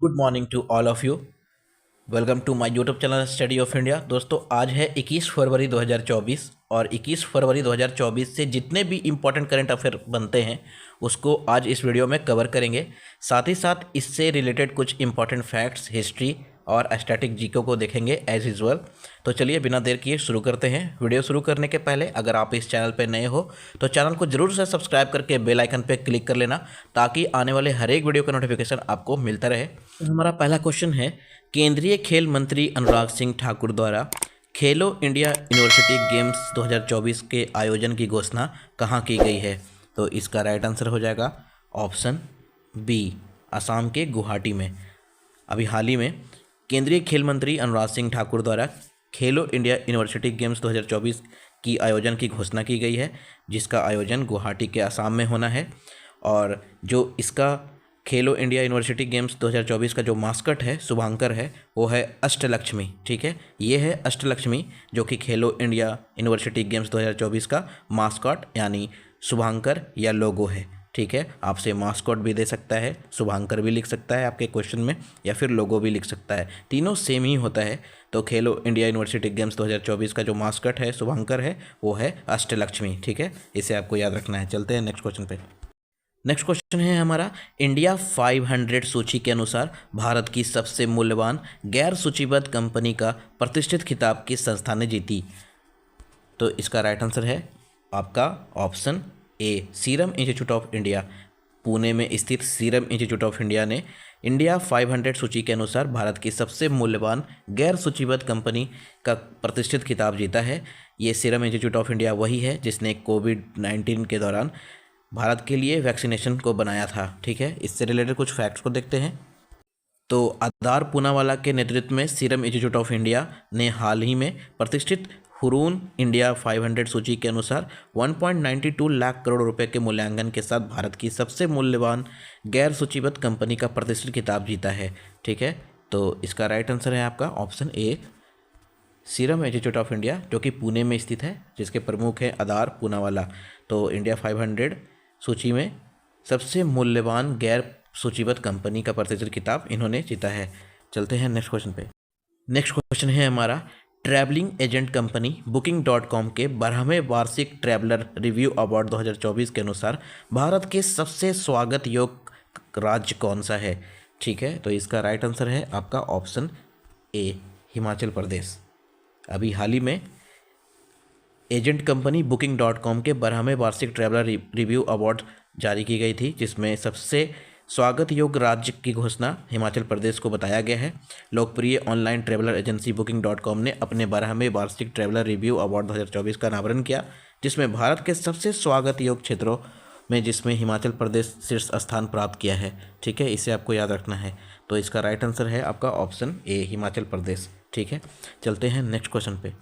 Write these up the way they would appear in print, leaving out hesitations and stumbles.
Good morning to all of you. Welcome to my YouTube channel study of India. दोस्तों, आज है 21 फरवरी 2024 और 21 फरवरी 2024 से जितने भी इम्पोर्टेंट करंट अफेयर बनते हैं उसको आज इस वीडियो में कवर करेंगे। साथ ही साथ इससे रिलेटेड कुछ इम्पोर्टेंट फैक्ट्स, हिस्ट्री और स्टैटिक जीके को देखेंगे एज यूजुअल। तो चलिए बिना देर किए शुरू करते हैं। वीडियो शुरू करने के पहले अगर आप इस चैनल पर नए हो तो चैनल को जरूर से सब्सक्राइब करके बेल आइकन पर क्लिक कर लेना ताकि आने वाले हर एक वीडियो का नोटिफिकेशन आपको मिलता रहे। तो हमारा पहला क्वेश्चन है, केंद्रीय खेल मंत्री अनुराग सिंह ठाकुर द्वारा खेलो इंडिया यूनिवर्सिटी गेम्स 2024 के आयोजन की घोषणा कहाँ की गई है? तो इसका राइट आंसर हो जाएगा ऑप्शन बी, असम के गुवाहाटी में। अभी हाल ही में केंद्रीय खेल मंत्री अनुराग सिंह ठाकुर द्वारा खेलो इंडिया यूनिवर्सिटी गेम्स 2024 की आयोजन की घोषणा की गई है, जिसका आयोजन गुवाहाटी के असम में होना है। और जो इसका खेलो इंडिया यूनिवर्सिटी गेम्स 2024 का जो मास्कट है, शुभांकर है, वो है अष्टलक्ष्मी। ठीक है, ये है अष्टलक्ष्मी जो कि खेलो इंडिया यूनिवर्सिटी गेम्स 2024 का मास्कट यानी शुभांकर या लोगो है। ठीक है, आपसे मास्कट भी दे सकता है, शुभांकर भी लिख सकता है आपके क्वेश्चन में, या फिर लोगो भी लिख सकता है, तीनों सेम ही होता है। तो खेलो इंडिया यूनिवर्सिटी गेम्स 2024 का जो मास्कट है, शुभांकर है, वो है अष्टलक्ष्मी। ठीक है, इसे आपको याद रखना है। चलते हैं नेक्स्ट क्वेश्चन पे। नेक्स्ट क्वेश्चन है हमारा, इंडिया 500 सूची के अनुसार भारत की सबसे मूल्यवान गैर सूचीबद्ध कंपनी का प्रतिष्ठित खिताब किस संस्था ने जीती? तो इसका राइट आंसर है आपका option A, serum institute of India. Pune में स्थित सीरम इंस्टीट्यूट ऑफ इंडिया ने इंडिया 500 सूची के अनुसार भारत की सबसे मूल्यवान गैर सूचीबद्ध कंपनी का प्रतिष्ठित खिताब जीता है। ये सीरम इंस्टीट्यूट ऑफ इंडिया वही है जिसने कोविड-19 के दौरान भारत के लिए वैक्सीनेशन को बनाया था। ठीक है, इससे रिलेटेड कुछ फैक्ट्स को देखते हैं। तो आधार पूनावाला के नेतृत्व में सीरम इंस्टीट्यूट ऑफ इंडिया ने हाल ही में प्रतिष्ठित हुरून इंडिया 500 सूची के अनुसार 1.92 लाख करोड़ रुपए के मूल्यांकन के साथ भारत की सबसे मूल्यवान गैर सूचीबद्ध कंपनी का प्रतिष्ठित खिताब जीता है। ठीक है, तो इसका राइट आंसर है आपका option A, serum institute of India, जो कि पुणे में स्थित है, जिसके प्रमुख हैं आधार पूनावाला। तो इंडिया 500 सूची में सबसे मूल्यवान गैर सूचीबद्ध कंपनी का प्रतिष्ठित खिताब इन्होंने जीता है। चलते हैं नेक्स्ट क्वेश्चन पे। नेक्स्ट क्वेश्चन है हमारा, ट्रैवलिंग एजेंट कंपनी Booking.com के 12वें वार्षिक ट्रैवलर रिव्यू अवार्ड 2024 के अनुसार भारत के सबसे स्वागत योग्य राज्य कौन सा है? ठीक है, तो इसका राइट आंसर है आपका ऑप्शन ए, हिमाचल प्रदेश। अभी हाल ही में एजेंट कंपनी Booking.com के 12वें वार्षिक ट्रैवलर रिव्यू अवार्ड जारी की गई थी, जिसमें सबसे स्वागत योग्य राज्य की घोषणा हिमाचल प्रदेश को बताया गया है। लोकप्रिय ऑनलाइन ट्रैवलर एजेंसी Booking.com ने अपने 12वें वार्षिक ट्रैवलर रिव्यू अवार्ड 2024 का अनावरण किया, जिसमें भारत के सबसे स्वागत योग्य क्षेत्रों में जिसमें हिमाचल प्रदेश शीर्ष स्थान प्राप्त किया है। ठीक है, इसे आपको याद रखना है। तो इसका राइट आंसर है आपका ऑप्शन ए, हिमाचल प्रदेश। ठीक है, चलते हैं नेक्स्ट क्वेश्चन पे।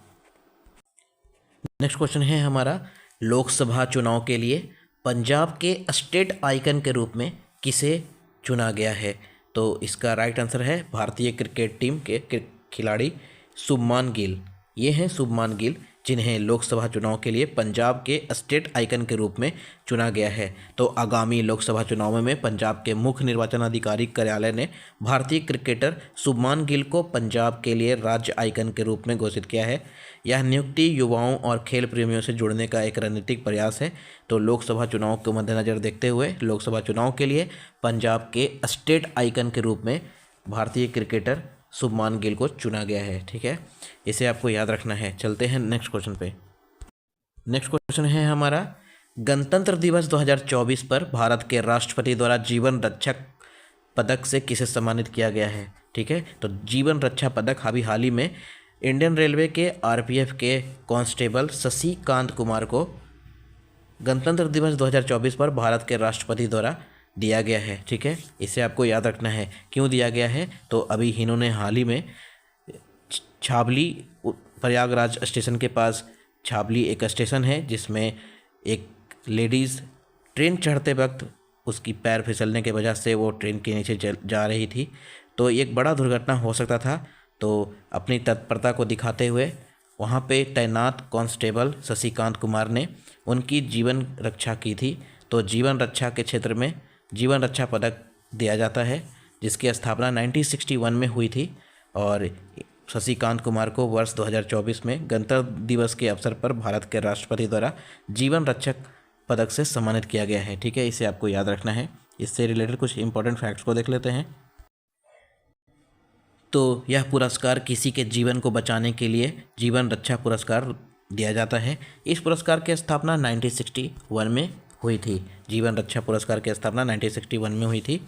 नेक्स्ट क्वेश्चन है हमारा, लोकसभा चुनाव के लिए पंजाब के स्टेट आइकन के रूप में किसे चुना गया है? तो इसका राइट आंसर है भारतीय क्रिकेट टीम के खिलाड़ी शुभमान गिल। ये हैं शुभमान गिल, जिन्हें लोकसभा चुनाव के लिए पंजाब के स्टेट आइकन के रूप में चुना गया है। तो आगामी लोकसभा चुनाव में पंजाब के मुख्य निर्वाचन अधिकारी कार्यालय ने भारतीय क्रिकेटर शुभमान गिल को पंजाब के लिए राज्य आइकन के रूप में घोषित किया है। यह नियुक्ति युवाओं और खेल प्रेमियों से जुड़ने का एक रणनीतिक प्रयास है। तो लोकसभा चुनाव को मद्देनज़र देखते हुए लोकसभा चुनाव के लिए पंजाब के स्टेट आइकन के रूप में भारतीय क्रिकेटर शुभमान गिल को चुना गया है। ठीक है, इसे आपको याद रखना है। चलते हैं नेक्स्ट क्वेश्चन पे। नेक्स्ट क्वेश्चन है हमारा, गणतंत्र दिवस 2024 पर भारत के राष्ट्रपति द्वारा जीवन रक्षक पदक से किसे सम्मानित किया गया है? ठीक है, तो जीवन रक्षा पदक अभी हाल ही में इंडियन रेलवे के आरपीएफ के कांस्टेबल शशिकांत कुमार को गणतंत्र दिवस 2024 पर भारत के राष्ट्रपति द्वारा दिया गया है। ठीक है, इसे आपको याद रखना है। क्यों दिया गया है? तो अभी इन्होंने हाल ही में छाबली, प्रयागराज स्टेशन के पास छाबली एक स्टेशन है जिसमें एक लेडीज़ ट्रेन चढ़ते वक्त उसकी पैर फिसलने के वजह से वो ट्रेन के नीचे जा रही थी। तो एक बड़ा दुर्घटना हो सकता था। तो अपनी तत्परता को दिखाते हुए वहाँ पे तैनात कांस्टेबल शशिकांत कुमार ने उनकी जीवन रक्षा की थी। तो जीवन रक्षा के क्षेत्र में जीवन रक्षा पदक दिया जाता है, जिसकी स्थापना 1961 में हुई थी और शशिकांत कुमार को वर्ष 2024 में गणतंत्र दिवस के अवसर पर भारत के राष्ट्रपति द्वारा जीवन रक्षक पदक से सम्मानित किया गया है। ठीक है, इसे आपको याद रखना है। इससे रिलेटेड कुछ इंपॉर्टेंट फैक्ट्स को देख लेते हैं। तो यह पुरस्कार किसी के जीवन को बचाने के लिए जीवन रक्षा पुरस्कार दिया जाता है। इस पुरस्कार की स्थापना 1961 में हुई थी। जीवन रक्षा पुरस्कार की स्थापना 1961 में हुई थी।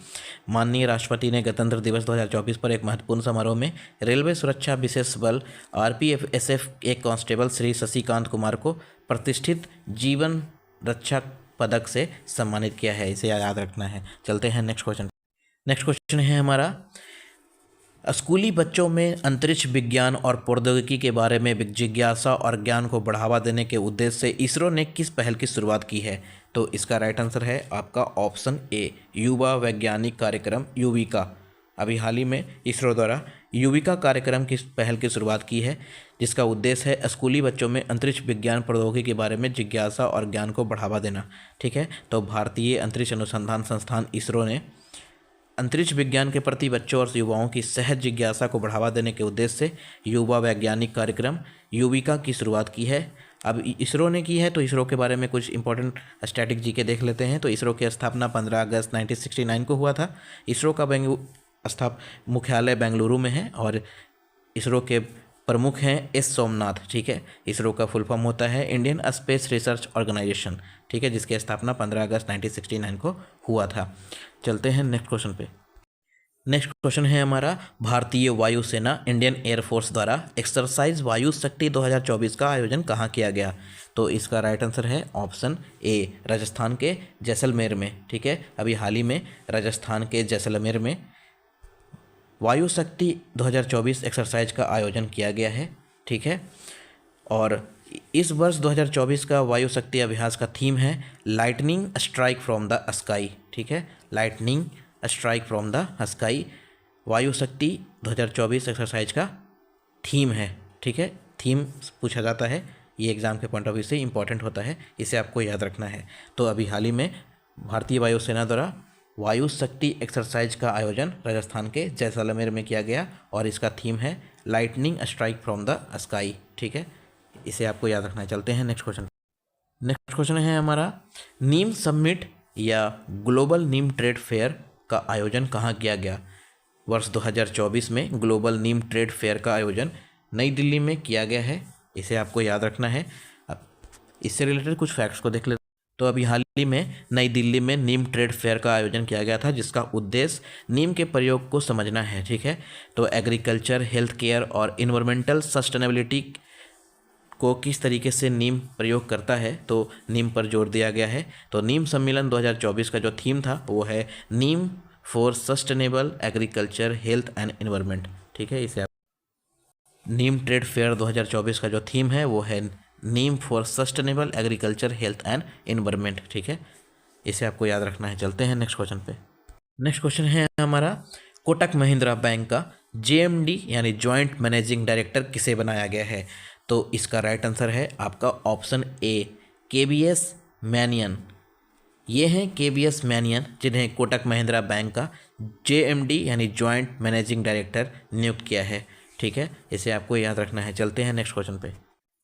माननीय राष्ट्रपति ने गणतंत्र दिवस 2024 पर एक महत्वपूर्ण समारोह में रेलवे सुरक्षा विशेष बल RPFSF के कांस्टेबल श्री शशिकांत कुमार को प्रतिष्ठित जीवन रक्षा पदक से सम्मानित किया है। इसे याद रखना है। चलते हैं नेक्स्ट क्वेश्चन। नेक्स्ट क्वेश्चन है हमारा, स्कूली बच्चों में अंतरिक्ष विज्ञान और प्रौद्योगिकी के बारे में जिज्ञासा और ज्ञान को बढ़ावा देने के उद्देश्य से इसरो ने किस पहल की शुरुआत की है? तो इसका राइट आंसर है आपका ऑप्शन ए, युवा वैज्ञानिक कार्यक्रम युविका। अभी हाल ही में इसरो द्वारा युविका कार्यक्रम की पहल की शुरुआत की है, जिसका उद्देश्य है स्कूली बच्चों में अंतरिक्ष विज्ञान प्रौद्योगिकी के बारे में जिज्ञासा और ज्ञान को बढ़ावा देना। ठीक है, तो भारतीय अंतरिक्ष अनुसंधान संस्थान इसरो ने अंतरिक्ष विज्ञान के प्रति बच्चों और युवाओं की सहज जिज्ञासा को बढ़ावा देने के उद्देश्य से युवा वैज्ञानिक कार्यक्रम युविका की शुरुआत की है। अब इसरो ने की है, तो इसरो के बारे में कुछ इंपॉर्टेंट स्टैटिक जी के देख लेते हैं। तो इसरो की स्थापना 15 अगस्त 1969 को हुआ था। इसरो का मुख्यालय बेंगलुरु में है और इसरो के प्रमुख हैं एस सोमनाथ। ठीक है, इसरो का फुल फॉर्म होता है इंडियन स्पेस रिसर्च ऑर्गेनाइजेशन। ठीक है, जिसकी स्थापना 15 अगस्त 1969 को हुआ था। चलते हैं नेक्स्ट क्वेश्चन पे। नेक्स्ट क्वेश्चन है हमारा, भारतीय वायुसेना इंडियन एयरफोर्स द्वारा एक्सरसाइज वायु शक्ति 2024 का आयोजन कहाँ किया गया? तो इसका राइट आंसर है ऑप्शन ए, राजस्थान के जैसलमेर में। ठीक है, अभी हाल ही में राजस्थान के जैसलमेर में वायु शक्ति 2024 एक्सरसाइज का आयोजन किया गया है। ठीक है, और इस वर्ष 2024 का वायु शक्ति अभ्यास का थीम है lightning strike from the sky. ठीक है, lightning strike from the sky वायु शक्ति 2024 एक्सरसाइज का थीम है। ठीक है, थीम पूछा जाता है, ये एग्जाम के पॉइंट ऑफ व्यू से इंपॉर्टेंट होता है, इसे आपको याद रखना है। तो अभी हाल ही में भारतीय वायुसेना द्वारा वायु शक्ति एक्सरसाइज का आयोजन राजस्थान के जैसलमेर में किया गया और इसका थीम है lightning strike from the sky. ठीक है, इसे आपको याद रखना है। चलते हैं नेक्स्ट क्वेश्चन। नेक्स्ट क्वेश्चन है हमारा, नीम समिट या ग्लोबल नीम ट्रेड फेयर का आयोजन कहाँ किया गया? वर्ष 2024 में ग्लोबल नीम ट्रेड फेयर का आयोजन नई दिल्ली में किया गया है। इसे आपको याद रखना है। अब इससे रिलेटेड कुछ फैक्ट्स को देख लेते हैं। तो अभी हाल ही में नई दिल्ली में नीम ट्रेड फेयर का आयोजन किया गया था, जिसका उद्देश्य नीम के प्रयोग को समझना है। ठीक है, तो एग्रीकल्चर, हेल्थ केयर और इन्वायरमेंटल सस्टेनेबिलिटी को किस तरीके से नीम प्रयोग करता है, तो नीम पर जोर दिया गया है। तो नीम सम्मेलन 2024 का जो थीम था वो है neem for sustainable agriculture, health and environment. ठीक है, इसे नीम ट्रेड फेयर 2024 का जो थीम है वो है neem for sustainable agriculture, health and environment. ठीक है, इसे आपको याद रखना है। चलते हैं नेक्स्ट क्वेश्चन पे। नेक्स्ट क्वेश्चन है हमारा, कोटक महिंद्रा बैंक का JMD यानी जॉइंट मैनेजिंग डायरेक्टर किसे बनाया गया है? तो इसका राइट आंसर है आपका ऑप्शन ए, KBS मैनियन। ये हैं KBS मैनियन, जिन्हें कोटक महिंद्रा बैंक का JMD यानी जॉइंट मैनेजिंग डायरेक्टर नियुक्त किया है। ठीक है, इसे आपको याद रखना है। चलते हैं नेक्स्ट क्वेश्चन पे।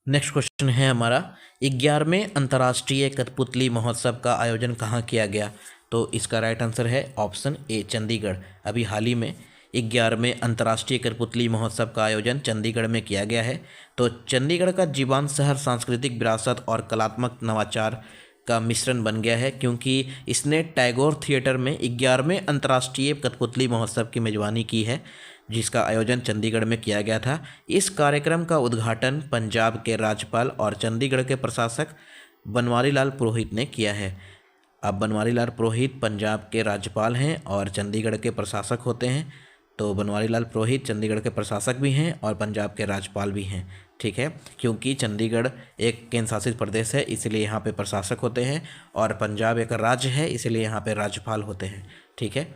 नेक्स्ट क्वेश्चन है हमारा, 11वें अंतर्राष्ट्रीय कठपुतली महोत्सव का आयोजन कहाँ किया गया? तो इसका राइट आंसर है ऑप्शन ए, चंडीगढ़। अभी हाल ही में 11वें अंतर्राष्ट्रीय कठपुतली महोत्सव का आयोजन चंडीगढ़ में किया गया है। तो चंडीगढ़ का जीवंत शहर सांस्कृतिक विरासत और कलात्मक नवाचार का मिश्रण बन गया है, क्योंकि इसने टैगोर थिएटर में 11वें अंतर्राष्ट्रीय कठपुतली महोत्सव की मेजबानी की है, जिसका आयोजन चंडीगढ़ में किया गया था। इस कार्यक्रम का उद्घाटन पंजाब के राज्यपाल और चंडीगढ़ के प्रशासक बनवारी लाल पुरोहित ने किया है। अब बनवारी लाल पुरोहित पंजाब के राज्यपाल हैं और चंडीगढ़ के प्रशासक होते हैं। तो बनवारी लाल पुरोहित चंडीगढ़ के प्रशासक भी हैं और पंजाब के राज्यपाल भी हैं। ठीक है, क्योंकि चंडीगढ़ एक केंद्र शासित प्रदेश है, इसलिए यहाँ पे प्रशासक होते हैं, और पंजाब एक राज्य है, इसलिए यहाँ पे राज्यपाल होते हैं। ठीक है,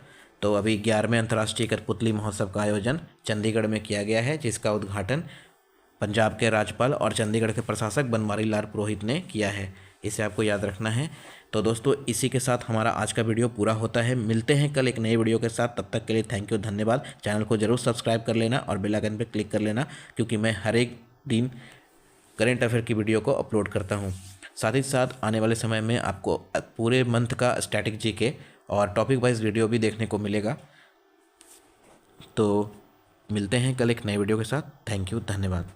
तो अभी 11वें अंतर्राष्ट्रीय कठपुतली महोत्सव का आयोजन चंडीगढ़ में किया गया है, जिसका उद्घाटन पंजाब के राज्यपाल और चंडीगढ़ के प्रशासक बनवारी लाल पुरोहित ने किया है। इसे आपको याद रखना है। तो दोस्तों इसी के साथ हमारा आज का वीडियो पूरा होता है। मिलते हैं कल एक नए वीडियो के साथ, तब तक के लिए थैंक यू, धन्यवाद। चैनल को जरूर सब्सक्राइब कर लेना और बेल आइकन पर क्लिक कर लेना, क्योंकि मैं हर एक दिन करेंट अफेयर की वीडियो को अपलोड करता हूँ। साथ ही साथ आने वाले समय में आपको पूरे मंथ का स्टैटिक जीके और टॉपिक वाइज वीडियो भी देखने को मिलेगा। तो मिलते हैं कल एक नए वीडियो के साथ। थैंक यू, धन्यवाद।